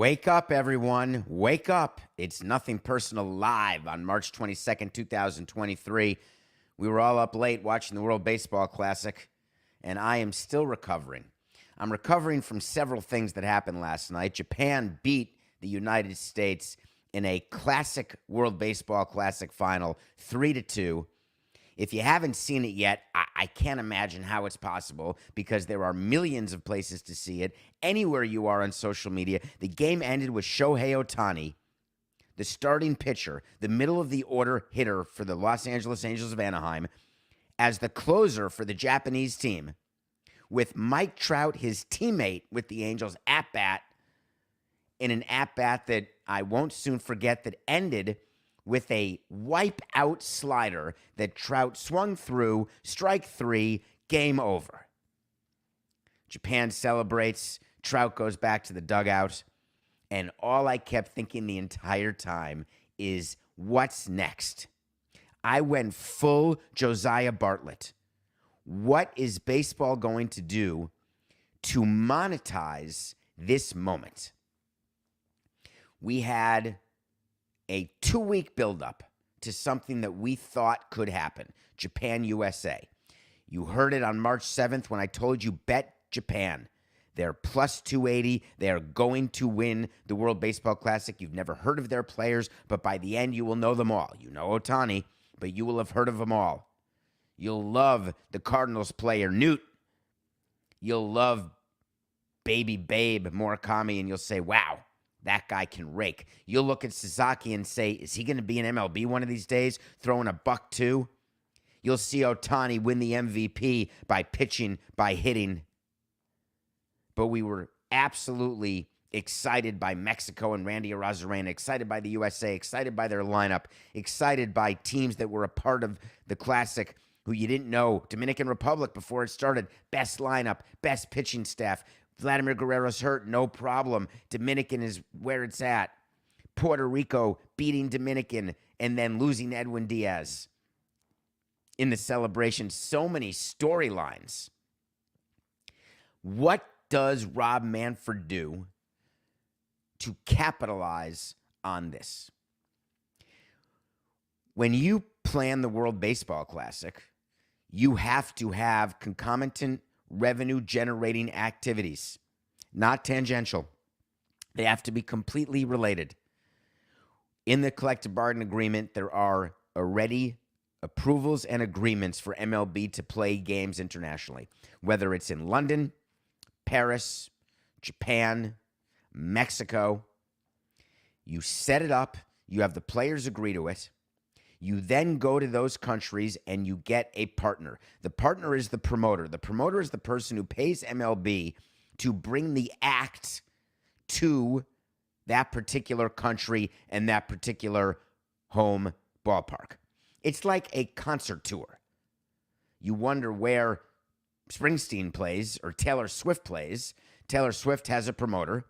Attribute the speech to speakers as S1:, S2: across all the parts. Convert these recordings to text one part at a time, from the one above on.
S1: Wake up, everyone. Wake up. It's Nothing Personal live on March 22nd, 2023. We were all up late watching the World Baseball Classic, and I am still recovering. I'm recovering from several things that happened last night. Japan beat the United States in a classic World Baseball Classic final, 3-2. If you haven't seen it yet, I can't imagine how it's possible because there are millions of places to see it. Anywhere you are on social media, the game ended with Shohei Ohtani, the starting pitcher, the middle of the order hitter for the Los Angeles Angels of Anaheim, as the closer for the Japanese team, with Mike Trout, his teammate with the Angels, at-bat, in an at-bat that I won't soon forget that ended with a wipe-out slider that Trout swung through, strike three, game over. Japan celebrates, Trout goes back to the dugout, and all I kept thinking the entire time is, what's next? I went full Josiah Bartlett. What is baseball going to do to monetize this moment? We had a 2-week buildup to something that we thought could happen, Japan-USA. You heard it on March 7th when I told you bet Japan. They're plus 280. They are going to win the World Baseball Classic. You've never heard of their players, but by the end, you will know them all. You know Ohtani, but you will have heard of them all. You'll love the Cardinals player, Newt. You'll love Baby Babe Murakami, and you'll say, wow, that guy can rake. You'll look at Sasaki and say, is he going to be an MLB one of these days, throwing a buck two? You'll see Ohtani win the MVP by pitching, by hitting. But we were absolutely excited by Mexico and Randy Arozarena, excited by the USA, excited by their lineup, excited by teams that were a part of the Classic who you didn't know. Dominican Republic before it started, best lineup, best pitching staff. Vladimir Guerrero's hurt, no problem. Dominican is where it's at. Puerto Rico beating Dominican and then losing Edwin Diaz in the celebration. So many storylines. What does Rob Manfred do to capitalize on this? When you plan the World Baseball Classic, you have to have concomitant revenue-generating activities, not tangential. They have to be completely related. In the collective bargaining agreement, there are already approvals and agreements for MLB to play games internationally, whether it's in London, Paris, Japan, Mexico. You set it up. You have the players agree to it. You then go to those countries and you get a partner. The partner is the promoter. The promoter is the person who pays MLB to bring the act to that particular country and that particular home ballpark. It's like a concert tour. You wonder where Springsteen plays or Taylor Swift plays. Taylor Swift has a promoter.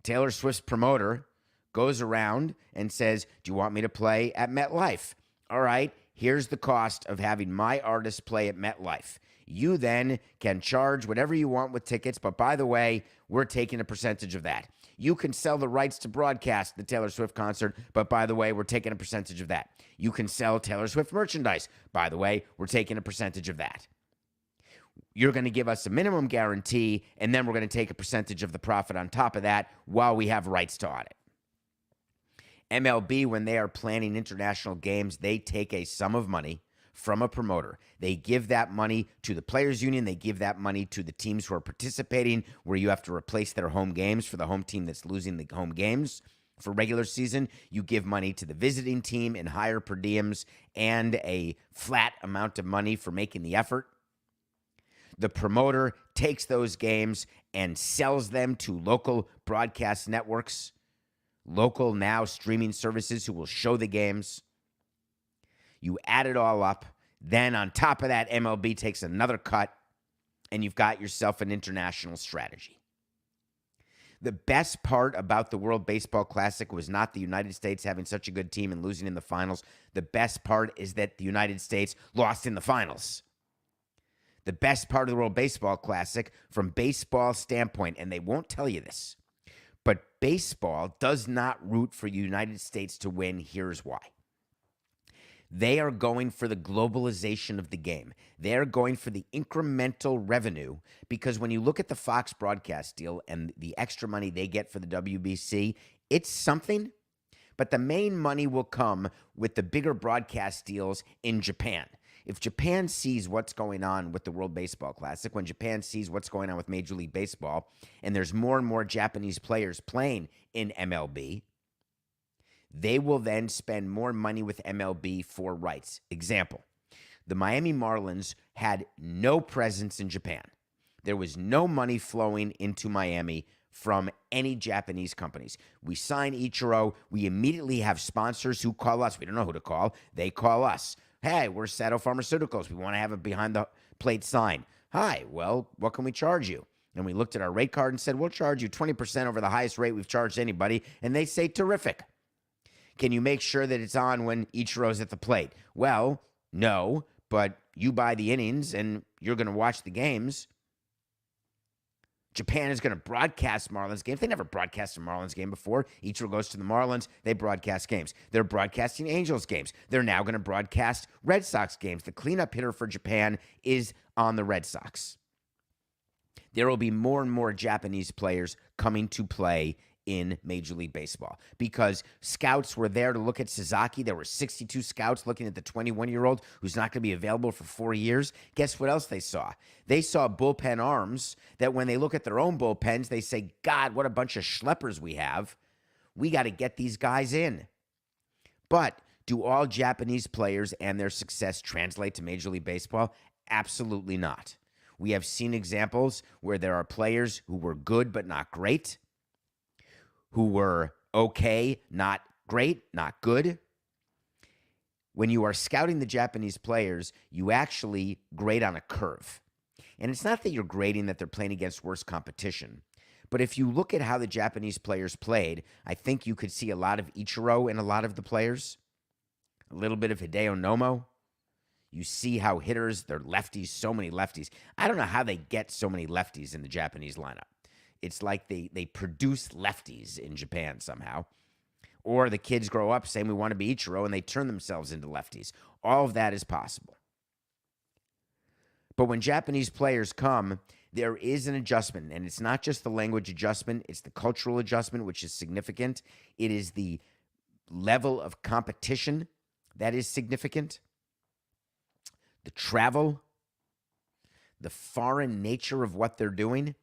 S1: Taylor Swift's promoter goes around and says, do you want me to play at MetLife? All right, here's the cost of having my artist play at MetLife. You then can charge whatever you want with tickets, but by the way, we're taking a percentage of that. You can sell the rights to broadcast the Taylor Swift concert, but by the way, we're taking a percentage of that. You can sell Taylor Swift merchandise. By the way, we're taking a percentage of that. You're going to give us a minimum guarantee, and then we're going to take a percentage of the profit on top of that while we have rights to audit. MLB, when they are planning international games, they take a sum of money from a promoter. They give that money to the players' union. They give that money to the teams who are participating, where you have to replace their home games for the home team that's losing the home games. For regular season, you give money to the visiting team in higher per diems and a flat amount of money for making the effort. The promoter takes those games and sells them to local broadcast networks, local now streaming services who will show the games. You add it all up. Then on top of that, MLB takes another cut, and you've got yourself an international strategy. The best part about the World Baseball Classic was not the United States having such a good team and losing in the finals. The best part is that the United States lost in the finals. The best part of the World Baseball Classic, from baseball standpoint, and they won't tell you this, But baseball does not root for the United States to win. Here's why. They are going for the globalization of the game. They're going for the incremental revenue, because when you look at the Fox broadcast deal and the extra money they get for the WBC, it's something, but the main money will come with the bigger broadcast deals in Japan. If Japan sees what's going on with the World Baseball Classic, when Japan sees what's going on with Major League Baseball, and there's more and more Japanese players playing in MLB, they will then spend more money with MLB for rights. Example, the Miami Marlins had no presence in Japan. There was no money flowing into Miami from any Japanese companies. We sign Ichiro. We immediately have sponsors who call us. We don't know who to call. They call us. Hey, we're Sato Pharmaceuticals. We want to have a behind-the-plate sign. Hi, well, what can we charge you? And we looked at our rate card and said, we'll charge you 20% over the highest rate we've charged anybody. And they say, terrific. Can you make sure that it's on when Ichiro's at the plate? Well, no, but you buy the innings and you're going to watch the games. Japan is going to broadcast Marlins games. They never broadcast a Marlins game before. Ichiro goes to the Marlins. They broadcast games. They're broadcasting Angels games. They're now going to broadcast Red Sox games. The cleanup hitter for Japan is on the Red Sox. There will be more and more Japanese players coming to play in Major League Baseball, because scouts were there to look at Sasaki. There were 62 scouts looking at the 21-year-old who's not going to be available for 4 years. Guess what else they saw? They saw bullpen arms that when they look at their own bullpens, they say, God, what a bunch of schleppers we have. We got to get these guys in. But do all Japanese players and their success translate to Major League Baseball? Absolutely not. We have seen examples where there are players who were good but not great, who were okay, not great, not good. When you are scouting the Japanese players, you actually grade on a curve. And it's not that you're grading that they're playing against worse competition, but if you look at how the Japanese players played, I think you could see a lot of Ichiro in a lot of the players, a little bit of Hideo Nomo. You see how hitters, they're lefties, so many lefties. I don't know how they get so many lefties in the Japanese lineup. It's like they produce lefties in Japan somehow. Or the kids grow up saying we want to be Ichiro and they turn themselves into lefties. All of that is possible. But when Japanese players come, there is an adjustment. And it's not just the language adjustment. It's the cultural adjustment, which is significant. It is the level of competition that is significant. The travel, the foreign nature of what they're doing.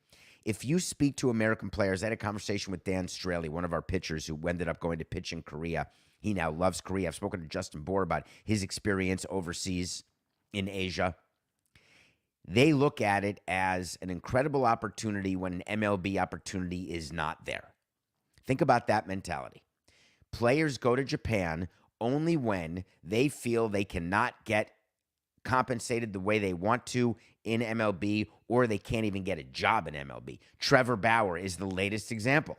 S1: If you speak to American players, I had a conversation with Dan Straley, one of our pitchers who ended up going to pitch in Korea. He now loves Korea. I've spoken to Justin Bohr about his experience overseas in Asia. They look at it as an incredible opportunity when an MLB opportunity is not there. Think about that mentality. Players go to Japan only when they feel they cannot get compensated the way they want to in MLB, or they can't even get a job in MLB. Trevor Bauer is the latest example.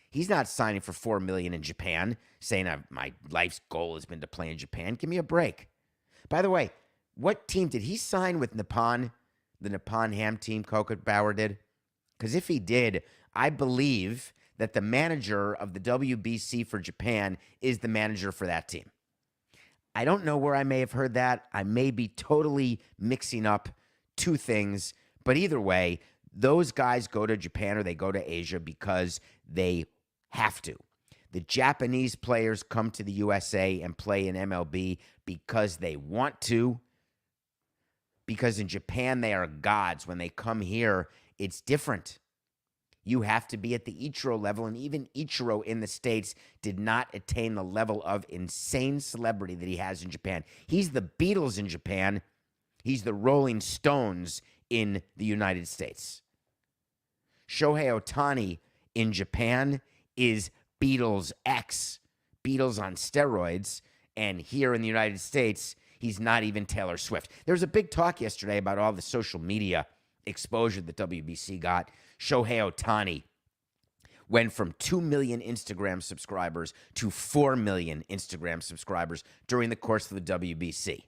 S1: He's not signing for $4 million in Japan, saying my life's goal has been to play in Japan. Give me a break. By the way, what team did he sign with Nippon? The Nippon Ham team, Coca Bauer did? Because if he did, I believe that the manager of the WBC for Japan is the manager for that team. I don't know where I may have heard that. I may be totally mixing up two things. But either way, those guys go to Japan or they go to Asia because they have to. The Japanese players come to the USA and play in MLB because they want to. Because in Japan, they are gods. When they come here, it's different. You have to be at the Ichiro level, and even Ichiro in the States did not attain the level of insane celebrity that he has in Japan. He's the Beatles in Japan. He's the Rolling Stones in the United States. Shohei Ohtani in Japan is Beatles X, Beatles on steroids, and here in the United States, he's not even Taylor Swift. There was a big talk yesterday about all the social media exposure that WBC got. Shohei Ohtani went from 2 million Instagram subscribers to 4 million Instagram subscribers during the course of the WBC.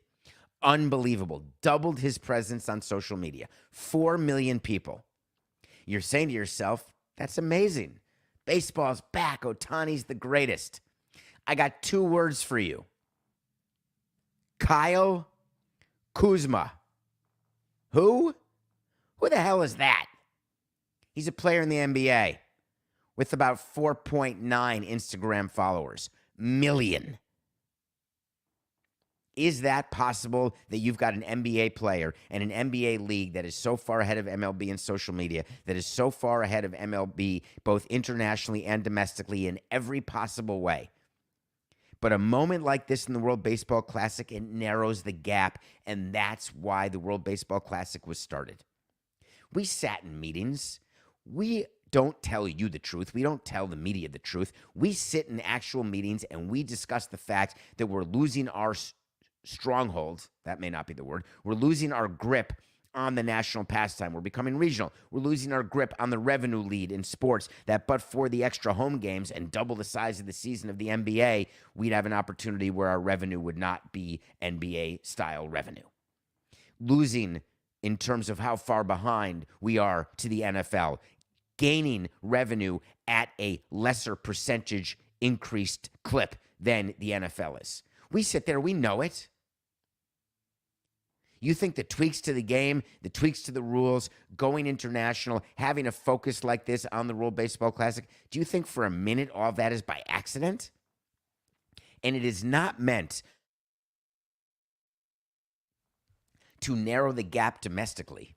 S1: Unbelievable. Doubled his presence on social media. 4 million people. You're saying to yourself, that's amazing. Baseball's back. Ohtani's the greatest. I got 2 words for you. Kyle Kuzma. Who? Who the hell is that? He's a player in the NBA with about 4.9 Instagram followers. Million. Is that possible that you've got an NBA player and an NBA league that is so far ahead of MLB in social media, that is so far ahead of MLB both internationally and domestically in every possible way? But a moment like this in the World Baseball Classic, it narrows the gap, and that's why the World Baseball Classic was started. We sat in meetings. We don't tell you the truth. We don't tell the media the truth. We sit in actual meetings, and we discuss the fact that we're losing our stronghold. That may not be the word. We're losing our grip on the national pastime. We're becoming regional. We're losing our grip on the revenue lead in sports that but for the extra home games and double the size of the season of the NBA, we'd have an opportunity where our revenue would not be NBA-style revenue. Losing in terms of how far behind we are to the NFL. Gaining revenue at a lesser percentage increased clip than the NFL is. We sit there, we know it. You think the tweaks to the game, the tweaks to the rules, going international, having a focus like this on the World Baseball Classic, do you think for a minute all of that is by accident? And it is not meant to narrow the gap domestically.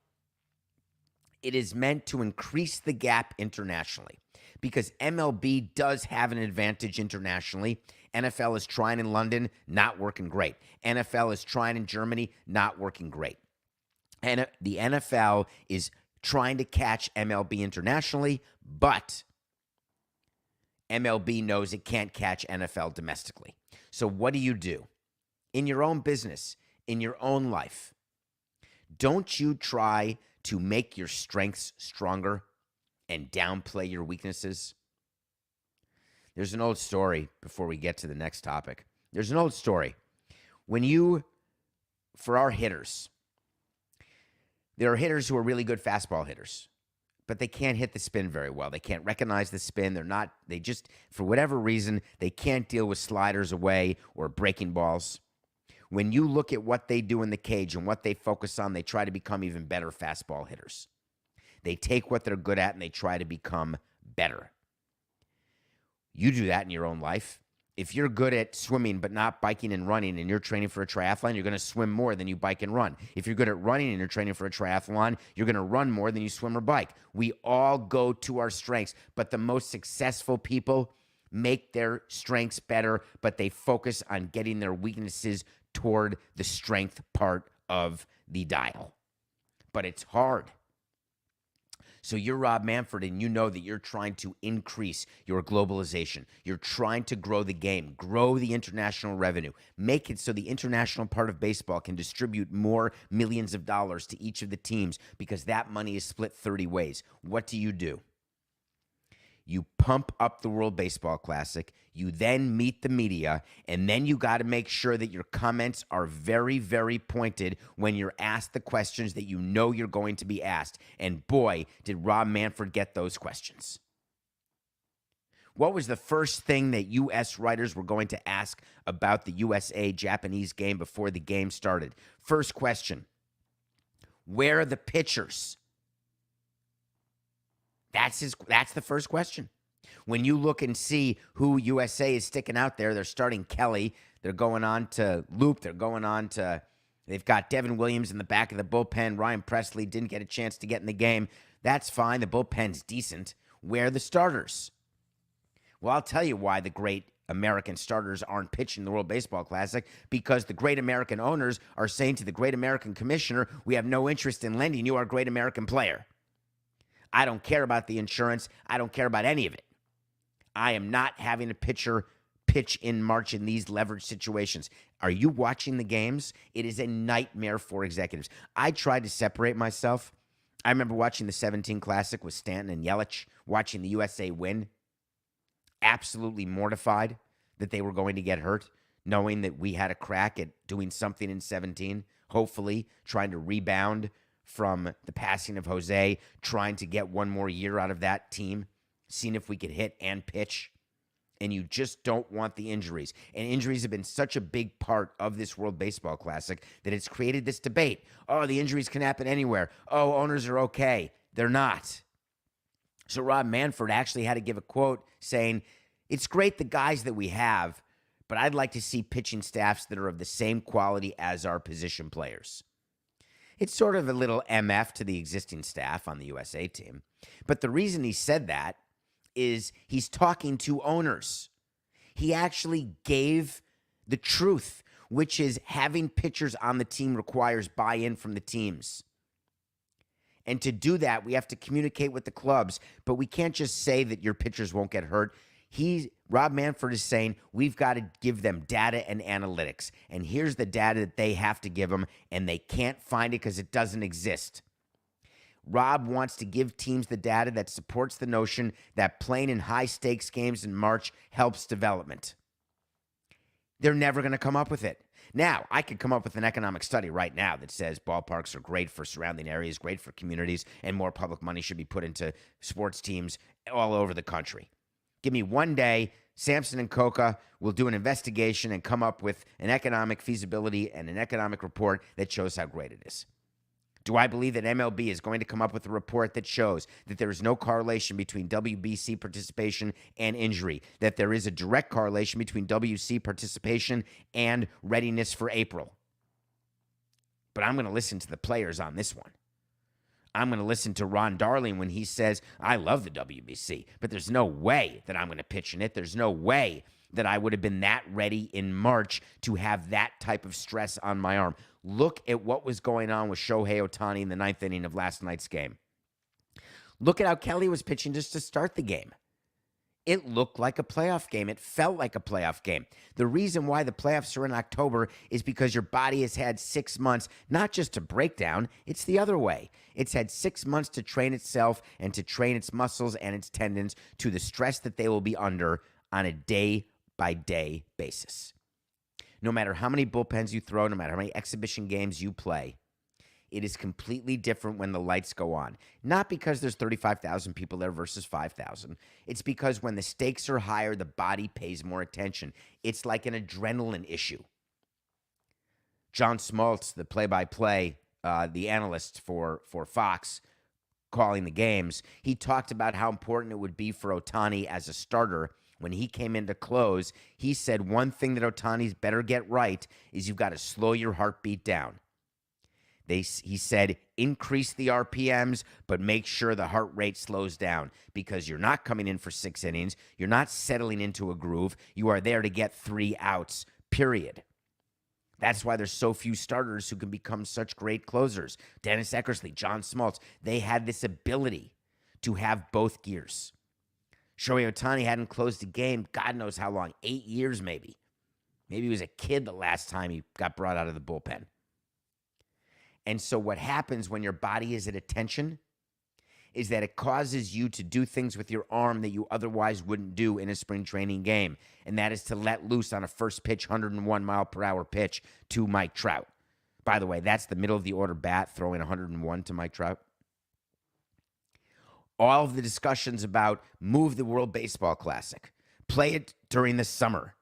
S1: It is meant to increase the gap internationally because MLB does have an advantage internationally. NFL is trying in London, not working great. NFL is trying in Germany, not working great. And the NFL is trying to catch MLB internationally, but MLB knows it can't catch NFL domestically. So what do? In your own business, in your own life, don't you try to make your strengths stronger and downplay your weaknesses? There's an old story before we get to the next topic. There's an old story. For our hitters, there are hitters who are really good fastball hitters, but they can't hit the spin very well. They can't recognize the spin. They just, for whatever reason, they can't deal with sliders away or breaking balls. When you look at what they do in the cage and what they focus on, they try to become even better fastball hitters. They take what they're good at and they try to become better. You do that in your own life. If you're good at swimming but not biking and running and you're training for a triathlon, you're going to swim more than you bike and run. If you're good at running and you're training for a triathlon, you're going to run more than you swim or bike. We all go to our strengths, but the most successful people make their strengths better, but they focus on getting their weaknesses toward the strength part of the dial. But it's hard. So you're Rob Manfred, and you know that you're trying to increase your globalization. You're trying to grow the game, grow the international revenue, make it so the international part of baseball can distribute more millions of dollars to each of the teams because that money is split 30 ways. What do? You pump up the World Baseball Classic, you then meet the media, and then you got to make sure that your comments are very, very pointed when you're asked the questions that you know you're going to be asked. And boy, did Rob Manfred get those questions. What was the first thing that U.S. writers were going to ask about the USA-Japanese game before the game started? First question, where are the pitchers? That's the first question. When you look and see who USA is sticking out there, they're starting Kelly. They're going on to Loop. They've got Devin Williams in the back of the bullpen. Ryan Presley didn't get a chance to get in the game. That's fine. The bullpen's decent. Where are the starters? Well, I'll tell you why the great American starters aren't pitching the World Baseball Classic, because the great American owners are saying to the great American commissioner, we have no interest in lending you our great American player. I don't care about the insurance. I don't care about any of it. I am not having a pitcher pitch in March in these leverage situations. Are you watching the games? It is a nightmare for executives. I tried to separate myself. I remember watching the 17 Classic with Stanton and Yelich, watching the USA win. Absolutely mortified that they were going to get hurt, knowing that we had a crack at doing something in 17, hopefully trying to rebound from the passing of Jose, trying to get one more year out of that team. seeing if we could hit and pitch. And you just don't want the injuries. And injuries have been such a big part of this World Baseball Classic that it's created this debate. Oh, the injuries can happen anywhere. Oh, owners are okay. They're not. So Rob Manfred actually had to give a quote saying, it's great the guys that we have, but I'd like to see pitching staffs that are of the same quality as our position players. It's sort of a little MF to the existing staff on the USA team. But the reason he said that is he's talking to owners. He actually gave the truth, which is having pitchers on the team requires buy-in from the teams. And to do that, we have to communicate with the clubs, but we can't just say that your pitchers won't get hurt. Rob Manfred is saying we've got to give them data and analytics. And here's the data that they have to give them, and they can't find it because it doesn't exist. Rob wants to give teams the data that supports the notion that playing in high-stakes games in March helps development. They're never going to come up with it. Now, I could come up with an economic study right now that says ballparks are great for surrounding areas, great for communities, and more public money should be put into sports teams all over the country. Give me one day, Samson and Coca will do an investigation and come up with an economic feasibility and an economic report that shows how great it is. Do I believe that MLB is going to come up with a report that shows that there is no correlation between WBC participation and injury, that there is a direct correlation between WC participation and readiness for April? But I'm going to listen to the players on this one. I'm going to listen to Ron Darling when he says, I love the WBC, but there's no way that I'm going to pitch in it. There's no way that I would have been that ready in March to have that type of stress on my arm. Look at what was going on with Shohei Ohtani in the ninth inning of last night's game. Look at how Kelly was pitching just to start the game. It looked like a playoff game. It felt like a playoff game. The reason why the playoffs are in October is because your body has had 6 months, not just to break down, it's the other way. It's had 6 months to train itself and to train its muscles and its tendons to the stress that they will be under on a day-by-day basis. No matter how many bullpens you throw, no matter how many exhibition games you play, it is completely different when the lights go on. Not because there's 35,000 people there versus 5,000. It's because when the stakes are higher, the body pays more attention. It's like an adrenaline issue. John Smoltz, the play-by-play, the analyst for Fox, calling the games, he talked about how important it would be for Ohtani as a starter. When he came in to close, he said one thing that Ohtani's better get right is you've got to slow your heartbeat down. He said, increase the RPMs, but make sure the heart rate slows down because you're not coming in for 6 innings. You're not settling into a groove. You are there to get 3 outs, period. That's why there's so few starters who can become such great closers. Dennis Eckersley, John Smoltz, they had this ability to have both gears. Shohei Ohtani hadn't closed a game, God knows how long, 8 years maybe. Maybe he was a kid the last time he got brought out of the bullpen. And so what happens when your body is at attention is that it causes you to do things with your arm that you otherwise wouldn't do in a spring training game. And that is to let loose on a first pitch, 101 mile per hour pitch to Mike Trout. By the way, that's the middle of the order bat throwing 101 to Mike Trout. All of the discussions about move the World Baseball Classic, play it during the summer,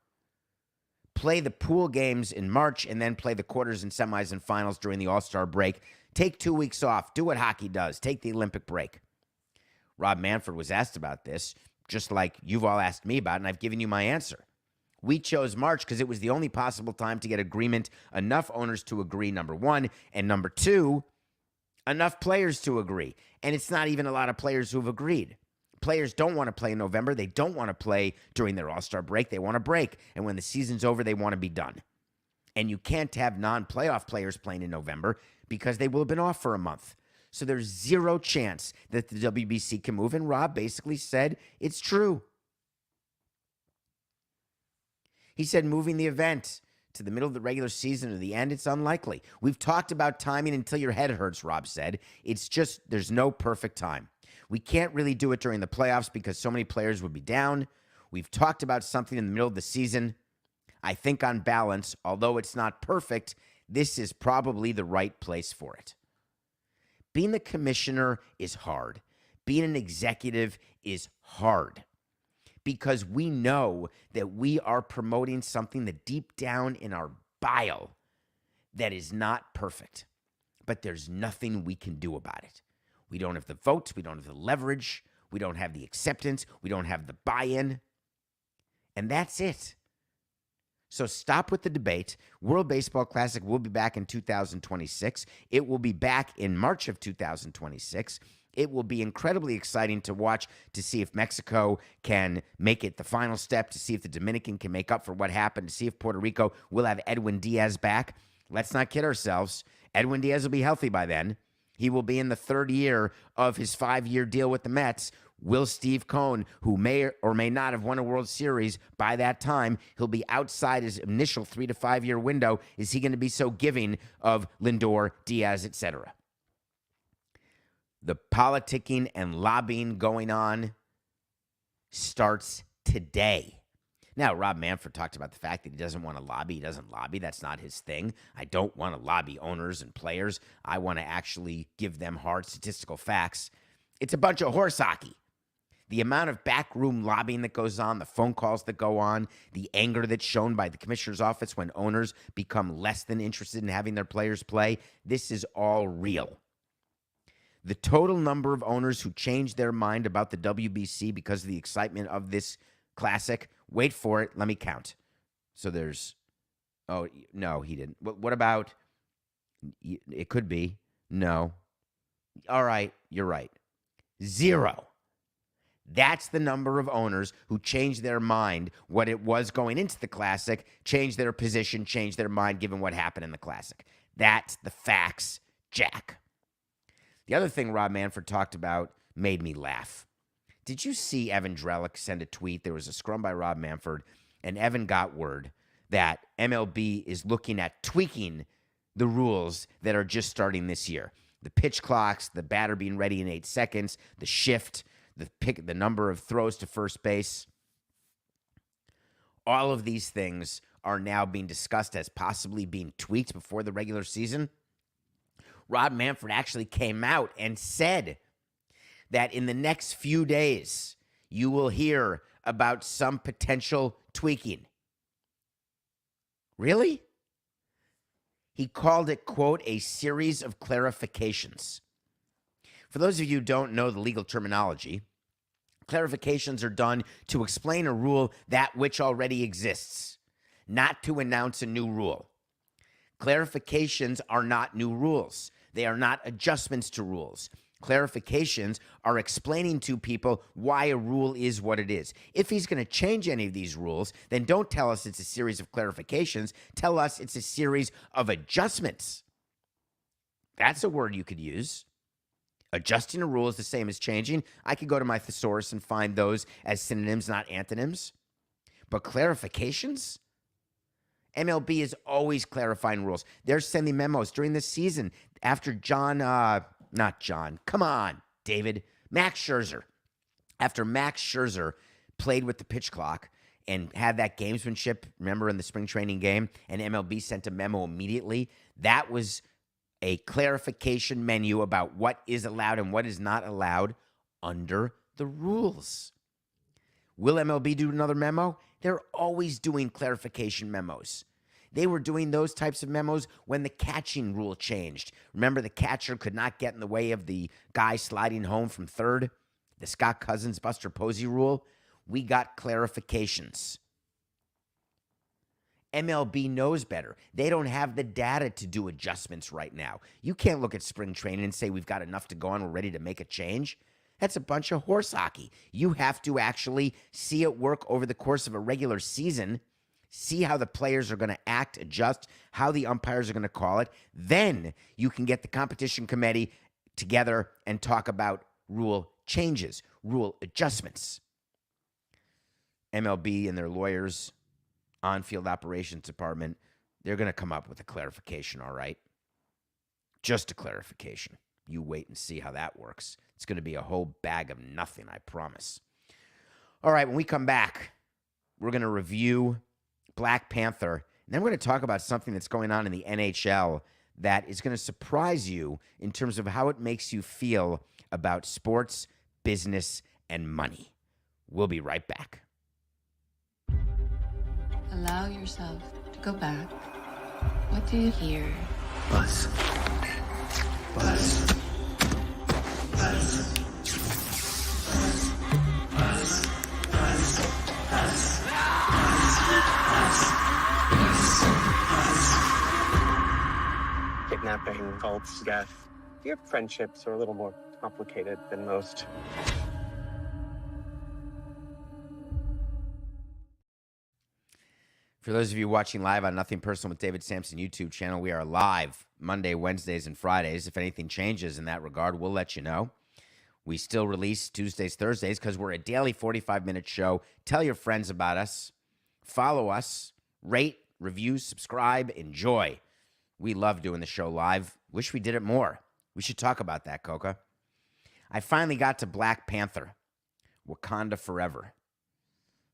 S1: play the pool games in March, and then play the quarters and semis and finals during the All-Star break. Take 2 weeks off. Do what hockey does. Take the Olympic break. Rob Manfred was asked about this, just like you've all asked me about, and I've given you my answer. We chose March because it was the only possible time to get agreement, enough owners to agree, number one, and number two, enough players to agree. And it's not even a lot of players who have agreed. Players don't want to play in November. They don't want to play during their All-Star break. They want to break. And when the season's over, they want to be done. And you can't have non-playoff players playing in November because they will have been off for a month. So there's zero chance that the WBC can move. And Rob basically said it's true. He said moving the event to the middle of the regular season or the end, it's unlikely. We've talked about timing until your head hurts, Rob said. It's just there's no perfect time. We can't really do it during the playoffs because so many players would be down. We've talked about something in the middle of the season. I think on balance, although it's not perfect, this is probably the right place for it. Being the commissioner is hard. being an executive is hard because we know that we are promoting something that deep down in our bile that is not perfect. But there's nothing we can do about it. We don't have the votes. We don't have the leverage. We don't have the acceptance. We don't have the buy-in. And that's it. So stop with the debate. World Baseball Classic will be back in 2026. It will be back in March of 2026. It will be incredibly exciting to watch to see if Mexico can make it the final step, to see if the Dominican can make up for what happened, to see if Puerto Rico will have Edwin Diaz back. Let's not kid ourselves. Edwin Diaz will be healthy by then. He will be in the third year of his 5-year deal with the Mets. Will Steve Cohn, who may or may not have won a World Series by that time, he'll be outside his initial 3 to 5 year window. Is he going to be so giving of Lindor, Diaz, etc.? The politicking and lobbying going on starts today. Now, Rob Manfred talked about the fact that he doesn't want to lobby. He doesn't lobby. That's not his thing. I don't want to lobby owners and players. I want to actually give them hard statistical facts. It's a bunch of horse hockey. The amount of backroom lobbying that goes on, the phone calls that go on, the anger that's shown by the commissioner's office when owners become less than interested in having their players play, this is all real. The total number of owners who changed their mind about the WBC because of the excitement of this classic, wait for it, let me count. So there's, oh, no, he didn't. What about, it could be, no. All right, you're right. 0. That's the number of owners who changed their mind what it was going into the Classic, changed their position, changed their mind given what happened in the Classic. That's the facts, Jack. The other thing Rob Manfred talked about made me laugh. Did you see Evan Drellick send a tweet? There was a scrum by Rob Manfred, and Evan got word that MLB is looking at tweaking the rules that are just starting this year. The pitch clocks, the batter being ready in 8 seconds, the shift, the number of throws to first base. All of these things are now being discussed as possibly being tweaked before the regular season. Rob Manfred actually came out and said that in the next few days, you will hear about some potential tweaking. Really? He called it, quote, a series of clarifications. For those of you who don't know the legal terminology, clarifications are done to explain a rule that which already exists, not to announce a new rule. Clarifications are not new rules. They are not adjustments to rules. Clarifications are explaining to people why a rule is what it is. If he's going to change any of these rules, then don't tell us it's a series of clarifications. Tell us it's a series of adjustments. That's a word you could use. Adjusting a rule is the same as changing. I could go to my thesaurus and find those as synonyms, not antonyms. But clarifications? MLB is always clarifying rules. They're sending memos during the season after Max Scherzer. After Max Scherzer played with the pitch clock and had that gamesmanship, remember in the spring training game, and MLB sent a memo immediately, that was a clarification menu about what is allowed and what is not allowed under the rules. Will MLB do another memo? They're always doing clarification memos. They were doing those types of memos when the catching rule changed. Remember, the catcher could not get in the way of the guy sliding home from third? The Scott Cousins, Buster Posey rule? We got clarifications. MLB knows better. They don't have the data to do adjustments right now. You can't look at spring training and say we've got enough to go on, we're ready to make a change. That's a bunch of horse hockey. You have to actually see it work over the course of a regular season, see how the players are going to act, adjust, how the umpires are going to call it. Then you can get the competition committee together and talk about rule changes, rule adjustments. MLB and their lawyers, on-field operations department, they're going to come up with a clarification, all right? Just a clarification. You wait and see how that works. It's going to be a whole bag of nothing, I promise. All right, when we come back, we're going to review Black Panther, and then we're going to talk about something that's going on in the NHL that is going to surprise you in terms of how it makes you feel about sports, business, and money. We'll be right back.
S2: Allow yourself to go back. What do you hear?
S3: Buzz. Buzz. Buzz. Buzz. Buzz. Buzz.
S4: Kidnapping, cults, death. Your friendships are a little more complicated than most.
S1: For those of you watching live on Nothing Personal with David Samson YouTube channel, we are live Monday, Wednesdays, and Fridays. If anything changes in that regard, we'll let you know. We still release Tuesdays, Thursdays, because we're a daily 45-minute show. Tell your friends about us. Follow us. Rate, review, subscribe, enjoy. We love doing the show live. Wish we did it more. We should talk about that, Coca. I finally got to Black Panther, Wakanda Forever.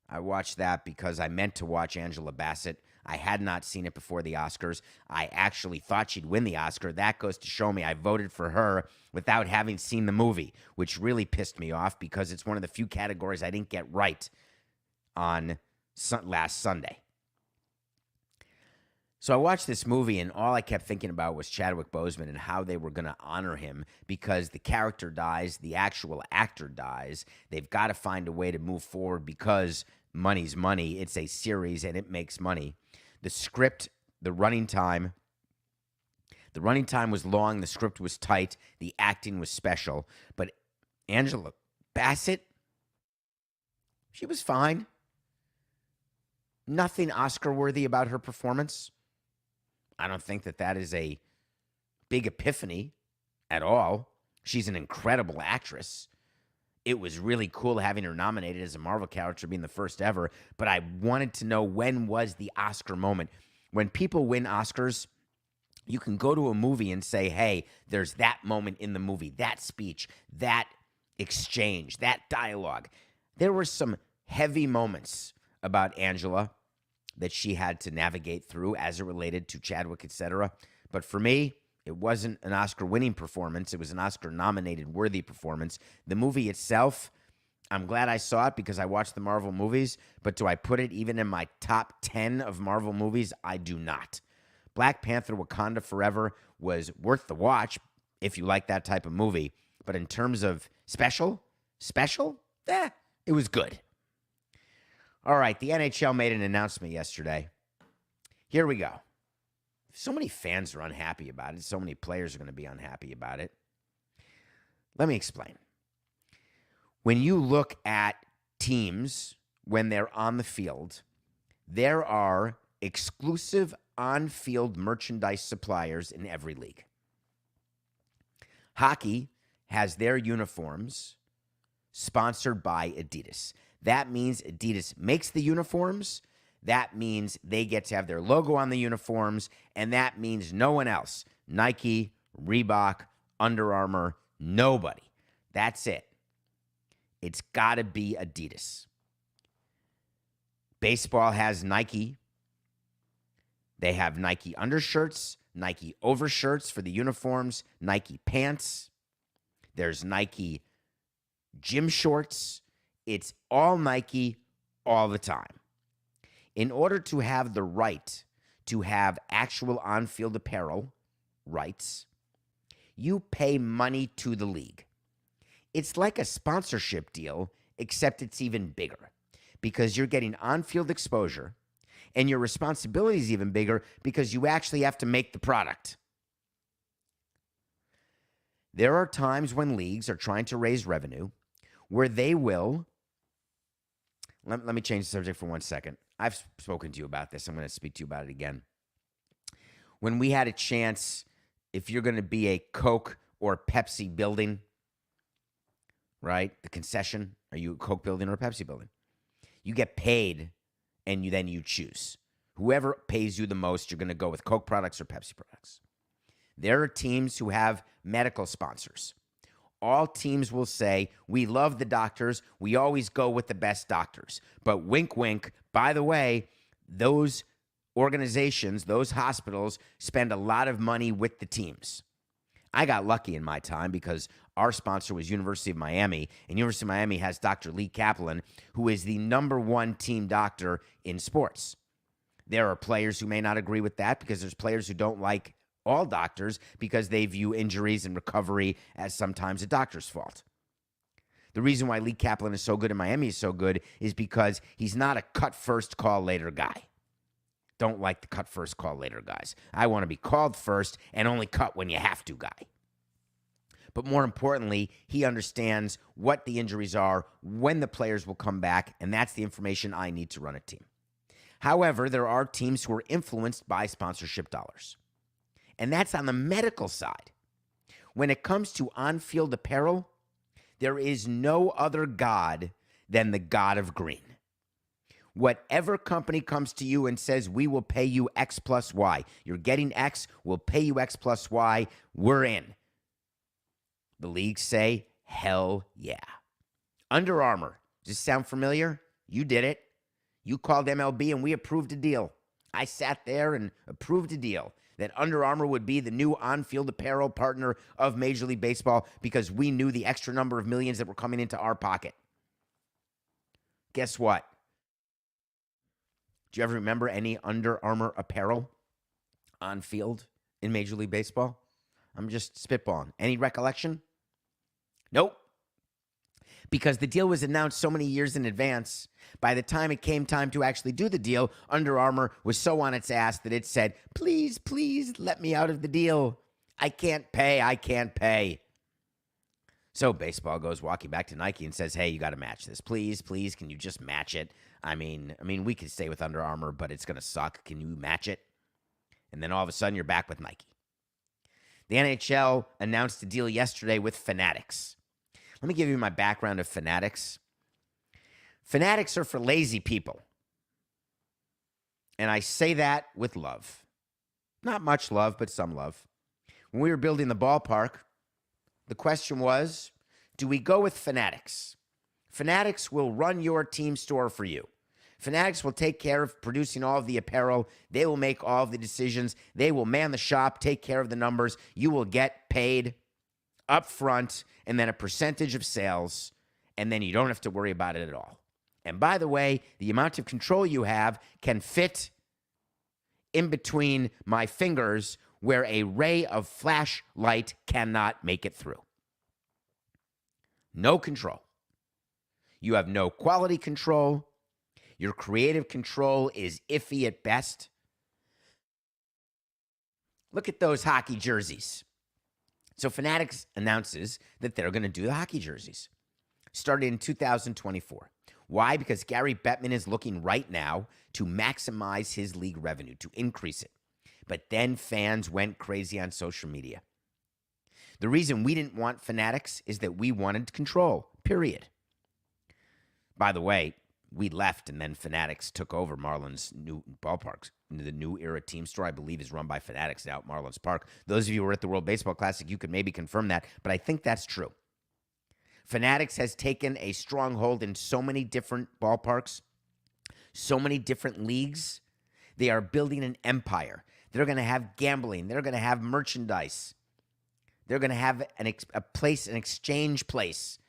S1: I watched that because I meant to watch Angela Bassett. I had not seen it before the Oscars. I actually thought she'd win the Oscar. That goes to show me I voted for her without having seen the movie, which really pissed me off because it's one of the few categories I didn't get right on last Sunday. So I watched this movie, and all I kept thinking about was Chadwick Boseman and how they were going to honor him because the character dies, the actual actor dies. They've got to find a way to move forward because money's money. It's a series, and it makes money. The script, the running time was long. The script was tight. The acting was special. But Angela Bassett, she was fine. Nothing Oscar-worthy about her performance. I don't think that is a big epiphany at all. She's an incredible actress. It was really cool having her nominated as a Marvel character, being the first ever, but I wanted to know when was the Oscar moment. When people win Oscars, you can go to a movie and say, hey, there's that moment in the movie, that speech, that exchange, that dialogue. There were some heavy moments about Angela that she had to navigate through as it related to Chadwick, etc. But for me, it wasn't an Oscar-winning performance. It was an Oscar-nominated worthy performance. The movie itself, I'm glad I saw it because I watched the Marvel movies, but do I put it even in my top 10 of Marvel movies? I do not. Black Panther Wakanda Forever was worth the watch if you like that type of movie. But in terms of special, it was good. All right, the NHL made an announcement yesterday. Here we go. So many fans are unhappy about it. So many players are going to be unhappy about it. Let me explain. When you look at teams when they're on the field, there are exclusive on-field merchandise suppliers in every league. Hockey has their uniforms sponsored by Adidas. That means Adidas makes the uniforms. That means they get to have their logo on the uniforms. And that means no one else. Nike, Reebok, Under Armour, nobody. That's it. It's got to be Adidas. Baseball has Nike. They have Nike undershirts, Nike overshirts for the uniforms, Nike pants. There's Nike gym shorts. It's all Nike all the time. In order to have the right to have actual on-field apparel rights, you pay money to the league. It's like a sponsorship deal, except it's even bigger because you're getting on-field exposure and your responsibility is even bigger because you actually have to make the product. There are times when leagues are trying to raise revenue where they will. Let me change the subject for 1 second. I've spoken to you about this. I'm going to speak to you about it again. When we had a chance, if you're going to be a Coke or Pepsi building, right, the concession, are you a Coke building or a Pepsi building? You get paid, and then you choose. Whoever pays you the most, you're going to go with Coke products or Pepsi products. There are teams who have medical sponsors. All teams will say, we love the doctors. We always go with the best doctors. But wink, wink, by the way, those organizations, those hospitals spend a lot of money with the teams. I got lucky in my time because our sponsor was University of Miami, and University of Miami has Dr. Lee Kaplan, who is the #1 team doctor in sports. There are players who may not agree with that because there's players who don't like all doctors because they view injuries and recovery as sometimes a doctor's fault. The reason why Lee Kaplan is so good in Miami is so good is because he's not a cut first, call later guy. Don't like the cut first, call later guys. I want to be called first and only cut when you have to guy. But more importantly, he understands what the injuries are, when the players will come back, and that's the information I need to run a team. However, there are teams who are influenced by sponsorship dollars. And that's on the medical side. When it comes to on-field apparel, there is no other god than the god of green. Whatever company comes to you and says, we will pay you X plus Y, you're getting X, we'll pay you X plus Y, we're in. The leagues say, hell yeah. Under Armour, does this sound familiar? You did it. You called MLB and we approved a deal. I sat there and approved a deal that Under Armour would be the new on-field apparel partner of Major League Baseball because we knew the extra number of millions that were coming into our pocket. Guess what? Do you ever remember any Under Armour apparel on field in Major League Baseball? I'm just spitballing. Any recollection? Nope. Because the deal was announced so many years in advance, by the time it came time to actually do the deal, Under Armour was so on its ass that it said, please, please let me out of the deal. I can't pay. So baseball goes walking back to Nike and says, hey, you got to match this. Please, please, can you just match it? I mean, we could stay with Under Armour, but it's going to suck. Can you match it? And then all of a sudden, you're back with Nike. The NHL announced a deal yesterday with Fanatics. Let me give you my background of Fanatics. Fanatics are for lazy people. And I say that with love. Not much love, but some love. When we were building the ballpark, the question was, do we go with Fanatics? Fanatics will run your team store for you. Fanatics will take care of producing all of the apparel. They will make all of the decisions. They will man the shop, take care of the numbers. You will get paid up front and then a percentage of sales, and then you don't have to worry about it at all. And by the way, the amount of control you have can fit in between my fingers where a ray of flashlight cannot make it through. No control. You have no quality control. Your creative control is iffy at best. Look at those hockey jerseys. So Fanatics announces that they're going to do the hockey jerseys. Started in 2024. Why? Because Gary Bettman is looking right now to maximize his league revenue, to increase it. But then fans went crazy on social media. The reason we didn't want Fanatics is that we wanted control, period. By the way, we left and then Fanatics took over Marlins' new ballparks. The new era team store, I believe, is run by Fanatics now at Marlins Park. Those of you who were at the World Baseball Classic, you could maybe confirm that, but I think that's true. Fanatics has taken a stronghold in so many different ballparks, so many different leagues. They are building an empire. They're going to have gambling. They're going to have merchandise. They're going to have a place, an exchange place.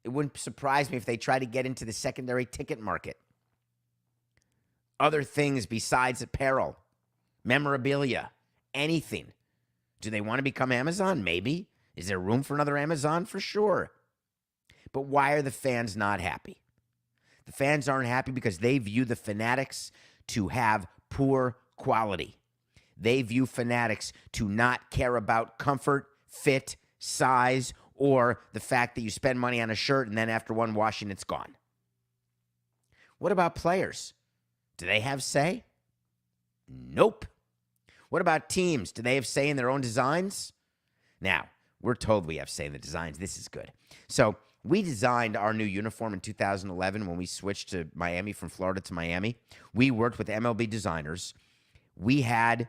S1: It wouldn't surprise me if they try to get into the secondary ticket market. Other things besides apparel, memorabilia, anything. Do they want to become Amazon? Maybe. Is there room for another Amazon? For sure. But why are the fans not happy? The fans aren't happy because they view the Fanatics to have poor quality. They view Fanatics to not care about comfort, fit, size, or the fact that you spend money on a shirt and then after one washing, it's gone. What about players? Do they have say? Nope. What about teams? Do they have say in their own designs? Now, we're told we have say in the designs. This is good. So we designed our new uniform in 2011 when we switched to Miami from Florida to Miami. We worked with MLB designers. We had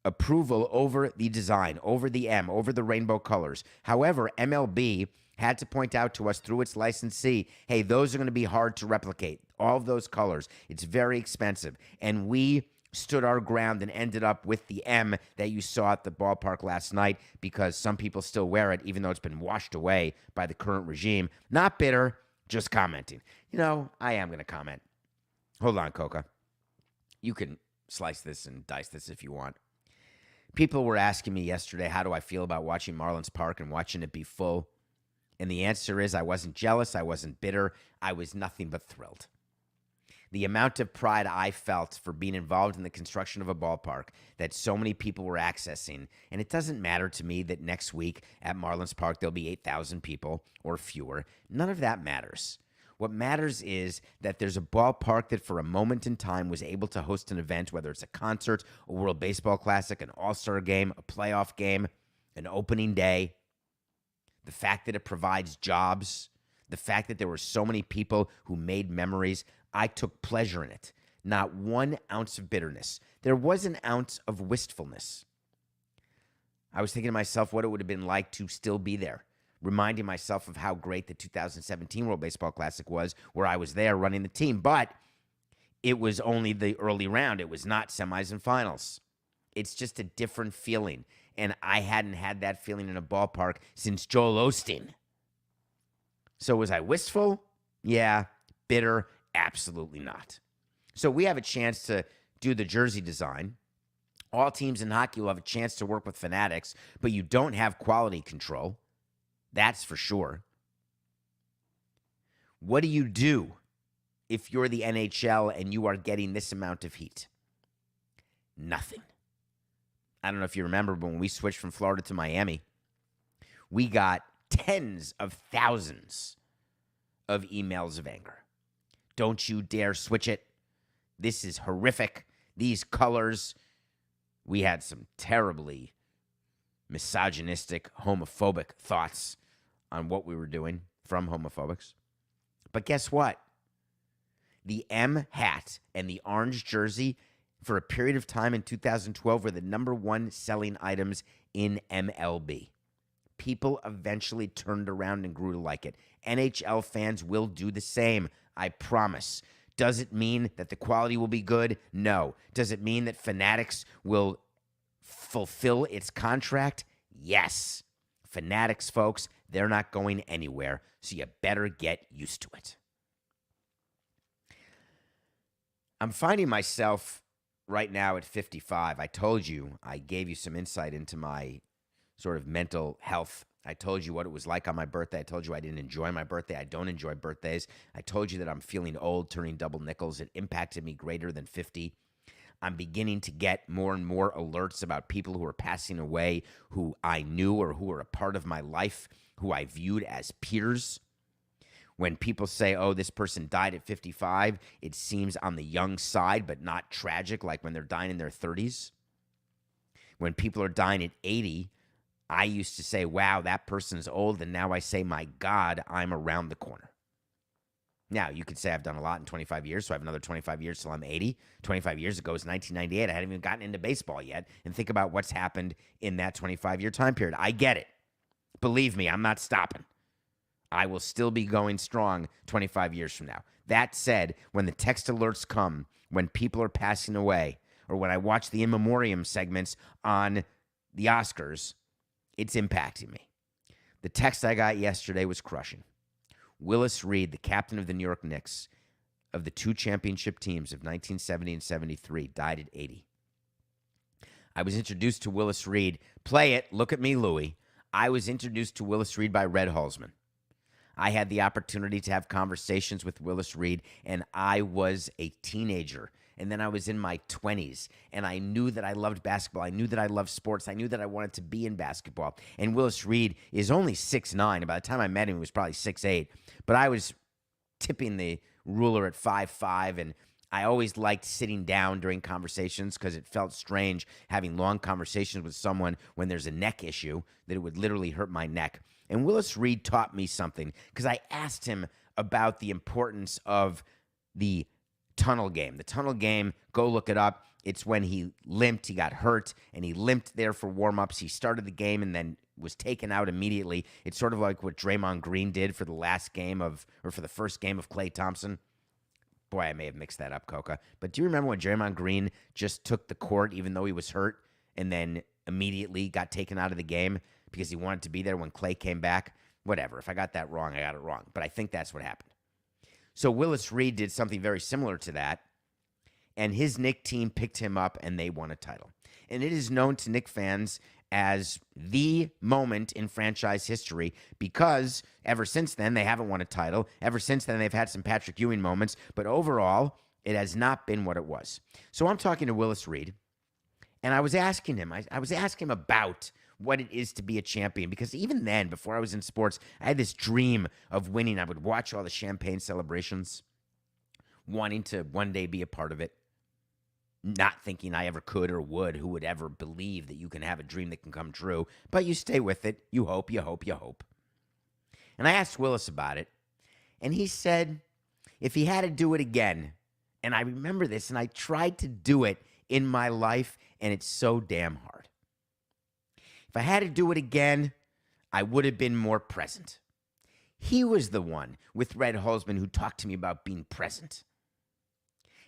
S1: approval over the design, over the M, over the rainbow colors. However, MLB had to point out to us through its licensee, hey, those are going to be hard to replicate. All of those colors. It's very expensive. And we stood our ground and ended up with the M that you saw at the ballpark last night because some people still wear it, even though it's been washed away by the current regime. Not bitter, just commenting. You know, I am going to comment. Hold on, Coca. You can slice this and dice this if you want. People were asking me yesterday, how do I feel about watching Marlins Park and watching it be full? And the answer is I wasn't jealous. I wasn't bitter. I was nothing but thrilled. The amount of pride I felt for being involved in the construction of a ballpark that so many people were accessing, and it doesn't matter to me that next week at Marlins Park there'll be 8,000 people or fewer. None of that matters. What matters is that there's a ballpark that for a moment in time was able to host an event, whether it's a concert, a World Baseball Classic, an All-Star game, a playoff game, an opening day. The fact that it provides jobs, the fact that there were so many people who made memories, I took pleasure in it. Not 1 ounce of bitterness. There was an ounce of wistfulness. I was thinking to myself what it would have been like to still be there, reminding myself of how great the 2017 World Baseball Classic was, where I was there running the team. But it was only the early round. It was not semis and finals. It's just a different feeling. And I hadn't had that feeling in a ballpark since Joel Osteen. So was I wistful? Yeah. Bitter? Absolutely not. So we have a chance to do the jersey design. All teams in hockey will have a chance to work with Fanatics, but you don't have quality control. That's for sure. What do you do if you're the NHL and you are getting this amount of heat? Nothing. I don't know if you remember, but when we switched from Florida to Miami, we got tens of thousands of emails of anger. Don't you dare switch it. This is horrific. These colors. We had some terribly misogynistic, homophobic thoughts on what we were doing from homophobics. But guess what? The M hat and the orange jersey for a period of time in 2012 were the #1 selling items in MLB. People eventually turned around and grew to like it. NHL fans will do the same, I promise. Does it mean that the quality will be good? No. Does it mean that Fanatics will fulfill its contract? Yes. Fanatics, folks, they're not going anywhere, so you better get used to it. I'm finding myself right now at 55. I told you, I gave you some insight into my sort of mental health. I told you what it was like on my birthday. I told you I didn't enjoy my birthday. I don't enjoy birthdays. I told you that I'm feeling old, turning double nickels. It impacted me greater than 50. I'm beginning to get more and more alerts about people who are passing away, who I knew or who are a part of my life, who I viewed as peers. When people say, oh, this person died at 55, it seems on the young side, but not tragic, like when they're dying in their 30s. When people are dying at 80, I used to say, wow, that person's old, and now I say, my God, I'm around the corner. Now, you could say I've done a lot in 25 years, so I have another 25 years till I'm 80. 25 years ago is 1998. I hadn't even gotten into baseball yet, and think about what's happened in that 25-year time period. I get it. Believe me, I'm not stopping. I will still be going strong 25 years from now. That said, when the text alerts come, when people are passing away, or when I watch the in memoriam segments on the Oscars, it's impacting me. The text I got yesterday was crushing. Willis Reed, the captain of the New York Knicks, of the 2 championship teams of 1970 and 73, died at 80. I was introduced to Willis Reed. Play it. Look at me, Louie. I was introduced to Willis Reed by Red Halsman. I had the opportunity to have conversations with Willis Reed, and I was a teenager. And then I was in my 20s, and I knew that I loved basketball. I knew that I loved sports. I knew that I wanted to be in basketball. And Willis Reed is only 6'9". And by the time I met him, he was probably 6'8". But I was tipping the ruler at 5'5", and I always liked sitting down during conversations because it felt strange having long conversations with someone when there's a neck issue, that it would literally hurt my neck. And Willis Reed taught me something because I asked him about the importance of the tunnel game. The tunnel game, go look it up. It's when he limped, he got hurt, and he limped there for warm-ups. He started the game and then was taken out immediately. It's sort of like what Draymond Green did for the last game of, or for the first game of Klay Thompson. Boy, I may have mixed that up, Coca. But do you remember when Draymond Green just took the court even though he was hurt and then immediately got taken out of the game because he wanted to be there when Clay came back? Whatever. If I got that wrong, I got it wrong. But I think that's what happened. So Willis Reed did something very similar to that, and his Knicks team picked him up, and they won a title. And it is known to Knicks fans as the moment in franchise history because ever since then, they haven't won a title. Ever since then, they've had some Patrick Ewing moments, but overall, it has not been what it was. So I'm talking to Willis Reed, and I was asking him, I was asking him about what it is to be a champion, because even then, before I was in sports, I had this dream of winning. I would watch all the champagne celebrations, wanting to one day be a part of it. Not thinking I ever could or would. Who would ever believe that you can have a dream that can come true? But you stay with it. You hope, you hope, you hope. And I asked Willis about it, and he said if he had to do it again, and I remember this, and I tried to do it in my life, and it's so damn hard. If I had to do it again, I would have been more present. He was the one with Red Holzman who talked to me about being present.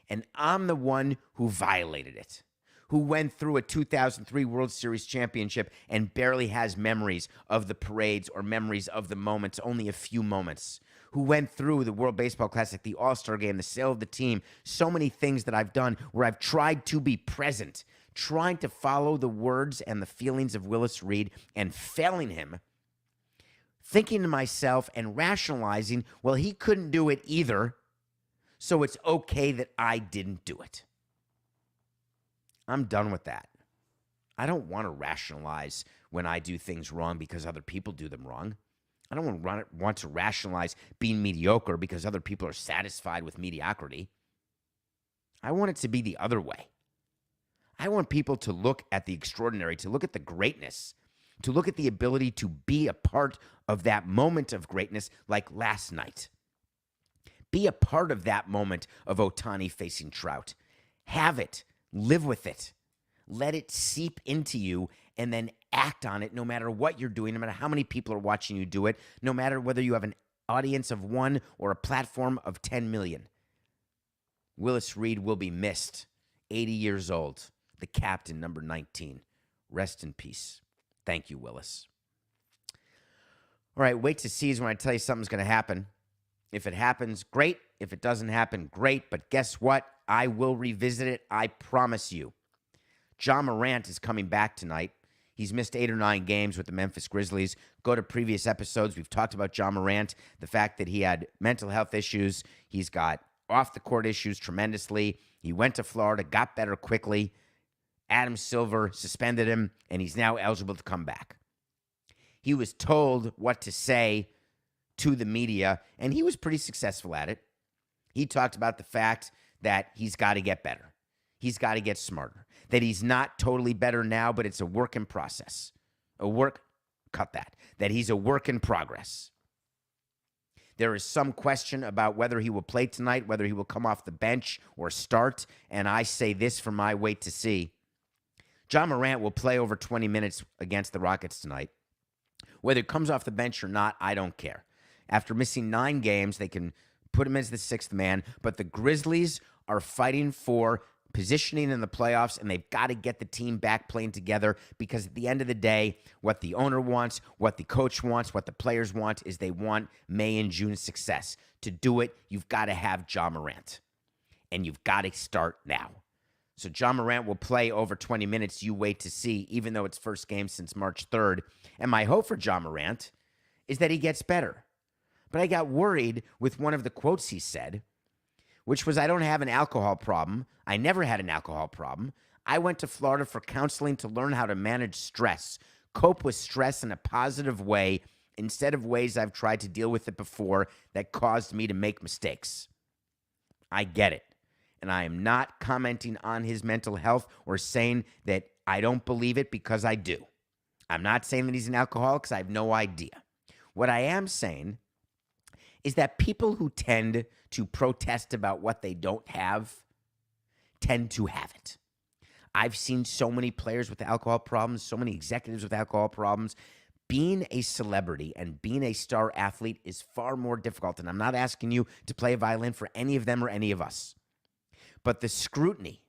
S1: And I'm the one who violated it, who went through a 2003 World Series championship and barely has memories of the parades or memories of the moments, only a few moments, who went through the World Baseball Classic, the All-Star Game, the sale of the team, so many things that I've done where I've tried to be present, trying to follow the words and the feelings of Willis Reed and failing him, thinking to myself and rationalizing, well, he couldn't do it either, so it's okay that I didn't do it. I'm done with that. I don't want to rationalize when I do things wrong because other people do them wrong. I don't want to rationalize being mediocre because other people are satisfied with mediocrity. I want it to be the other way. I want people to look at the extraordinary, to look at the greatness, to look at the ability to be a part of that moment of greatness like last night. Be a part of that moment of Ohtani facing Trout. Have it. Live with it. Let it seep into you and then act on it no matter what you're doing, no matter how many people are watching you do it, no matter whether you have an audience of 1 or a platform of 10 million. Willis Reed will be missed. 80 years old. The captain, number 19. Rest in peace. Thank you, Willis. All right, wait to see is when I tell you something's going to happen. If it happens, great. If it doesn't happen, great. But guess what? I will revisit it. I promise you. John Morant is coming back tonight. He's missed 8 or 9 games with the Memphis Grizzlies. Go to previous episodes. We've talked about John Morant, the fact that he had mental health issues. He's got off-the-court issues tremendously. He went to Florida, got better quickly. Adam Silver suspended him, and he's now eligible to come back. He was told what to say to the media, and he was pretty successful at it. He talked about the fact that he's got to get better. He's got to get smarter. That he's not totally better now, but it's a work in process. That he's a work in progress. There is some question about whether he will play tonight, whether he will come off the bench or start, and I say this for my wait to see. John Morant will play over 20 minutes against the Rockets tonight. Whether it comes off the bench or not, I don't care. After missing 9 games, they can put him as the 6th man, but the Grizzlies are fighting for positioning in the playoffs, and they've got to get the team back playing together because at the end of the day, what the owner wants, what the coach wants, what the players want is they want May and June success. To do it, you've got to have John Morant, and you've got to start now. So John Morant will play over 20 minutes. You wait to see, even though it's first game since March 3rd. And my hope for John Morant is that he gets better. But I got worried with one of the quotes he said, which was, I don't have an alcohol problem. I never had an alcohol problem. I went to Florida for counseling to learn how to manage stress, cope with stress in a positive way instead of ways I've tried to deal with it before that caused me to make mistakes. I get it. And I am not commenting on his mental health or saying that I don't believe it because I do. I'm not saying that he's an alcoholic because I have no idea. What I am saying is that people who tend to protest about what they don't have tend to have it. I've seen so many players with alcohol problems, so many executives with alcohol problems. being a celebrity and being a star athlete is far more difficult. And I'm not asking you to play a violin for any of them or any of us. But the scrutiny,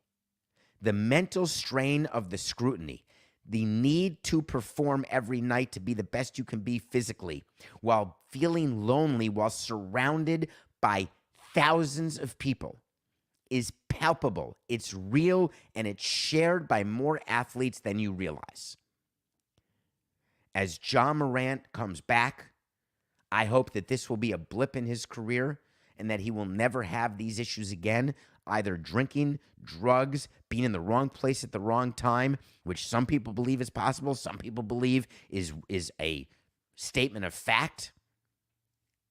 S1: the mental strain of the scrutiny, the need to perform every night to be the best you can be physically, while feeling lonely, while surrounded by thousands of people, is palpable. It's real, and it's shared by more athletes than you realize. As Ja Morant comes back, I hope that this will be a blip in his career and that he will never have these issues again, either drinking, drugs, being in the wrong place at the wrong time, which some people believe is possible, some people believe is a statement of fact.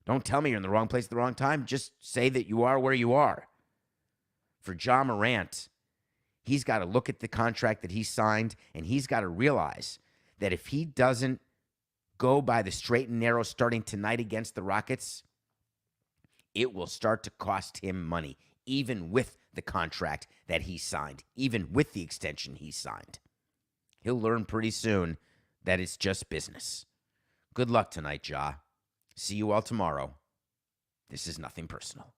S1: Don't tell me you're in the wrong place at the wrong time. Just say that you are where you are. For Ja Morant, he's got to look at the contract that he signed, and he's got to realize that if he doesn't go by the straight and narrow starting tonight against the Rockets, it will start to cost him money, even with the contract that he signed, even with the extension he signed. He'll learn pretty soon that it's just business. Good luck tonight, Ja. See you all tomorrow. This is nothing personal.